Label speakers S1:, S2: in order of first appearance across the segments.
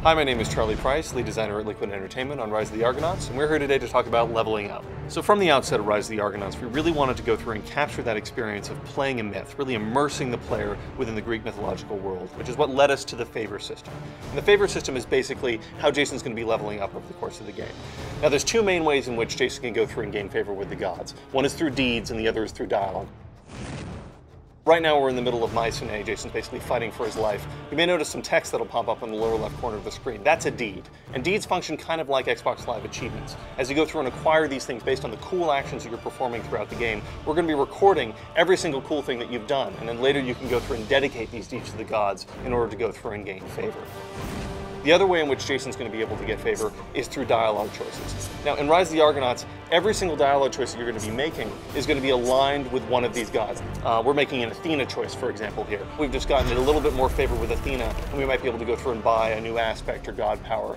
S1: Hi, my name is Charlie Price, lead designer at Liquid Entertainment on Rise of the Argonauts, and we're here today to talk about leveling up. So from the outset of Rise of the Argonauts, we really wanted to go through and capture that experience of playing a myth, really immersing the player within the Greek mythological world, which is what led us to the favor system. And the favor system is basically how Jason's going to be leveling up over the course of the game. Now there's two main ways in which Jason can go through and gain favor with the gods. One is through deeds and the other is through dialogue. Right now we're in the middle of Mycenae. Jason's basically fighting for his life. You may notice some text that'll pop up in the lower left corner of the screen. That's a deed. And deeds function kind of like Xbox Live achievements. As you go through and acquire these things based on the cool actions that you're performing throughout the game, we're going to be recording every single cool thing that you've done. And then later you can go through and dedicate these deeds to the gods in order to go through and gain favor. The other way in which Jason's going to be able to get favor is through dialogue choices. Now, in Rise of the Argonauts, every single dialogue choice that you're going to be making is going to be aligned with one of these gods. We're making an Athena choice, for example, here. We've just gotten a little bit more favor with Athena, and we might be able to go through and buy a new aspect or god power.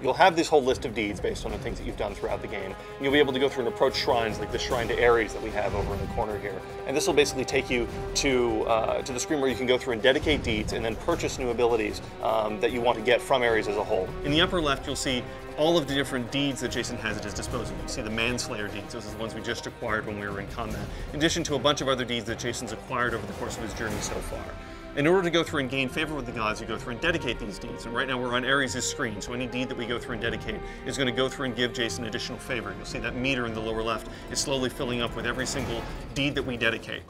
S1: You'll have this whole list of deeds based on the things that you've done throughout the game. And you'll be able to go through and approach shrines like the shrine to Ares that we have over in the corner here. And this will basically take you to the screen where you can go through and dedicate deeds and then purchase new abilities that you want to get from Ares as a whole. In the upper left, you'll see all of the different deeds that Jason has at his disposal. You see the Manslayer deeds, those are the ones we just acquired when we were in combat, in addition to a bunch of other deeds that Jason's acquired over the course of his journey so far. In order to go through and gain favor with the gods, you go through and dedicate these deeds. And right now we're on Ares' screen, so any deed that we go through and dedicate is going to go through and give Jason additional favor. You'll see that meter in the lower left is slowly filling up with every single deed that we dedicate.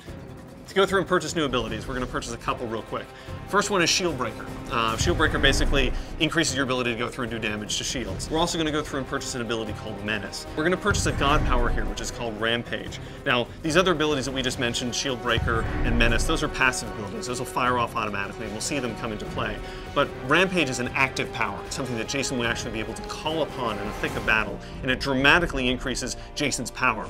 S1: To go through and purchase new abilities, we're going to purchase a couple real quick. First one is Shieldbreaker. Shieldbreaker basically increases your ability to go through and do damage to shields. We're also going to go through and purchase an ability called Menace. We're going to purchase a god power here, which is called Rampage. Now, these other abilities that we just mentioned, Shieldbreaker and Menace, those are passive abilities. Those will fire off automatically, and we'll see them come into play. But Rampage is an active power. It's something that Jason will actually be able to call upon in the thick of battle, and it dramatically increases Jason's power.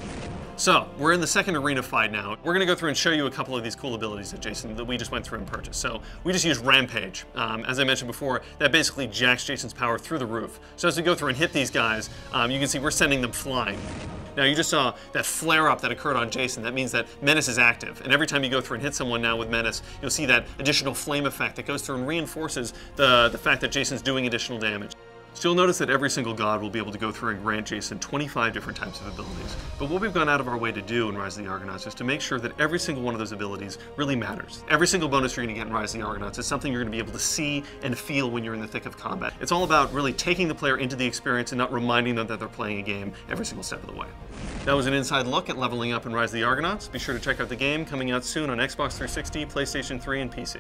S1: So, we're in the second arena fight now. We're going to go through and show you a couple of these cool abilities that we just went through and purchased. So, we just used Rampage. As I mentioned before, that basically jacks Jason's power through the roof. So as we go through and hit these guys, you can see we're sending them flying. Now, you just saw that flare-up that occurred on Jason. That means that Menace is active. And every time you go through and hit someone now with Menace, you'll see that additional flame effect that goes through and reinforces the fact that Jason's doing additional damage. So you'll notice that every single god will be able to go through and grant Jason 25 different types of abilities. But what we've gone out of our way to do in Rise of the Argonauts is to make sure that every single one of those abilities really matters. Every single bonus you're going to get in Rise of the Argonauts is something you're going to be able to see and feel when you're in the thick of combat. It's all about really taking the player into the experience and not reminding them that they're playing a game every single step of the way. That was an inside look at leveling up in Rise of the Argonauts. Be sure to check out the game coming out soon on Xbox 360, PlayStation 3, and PC.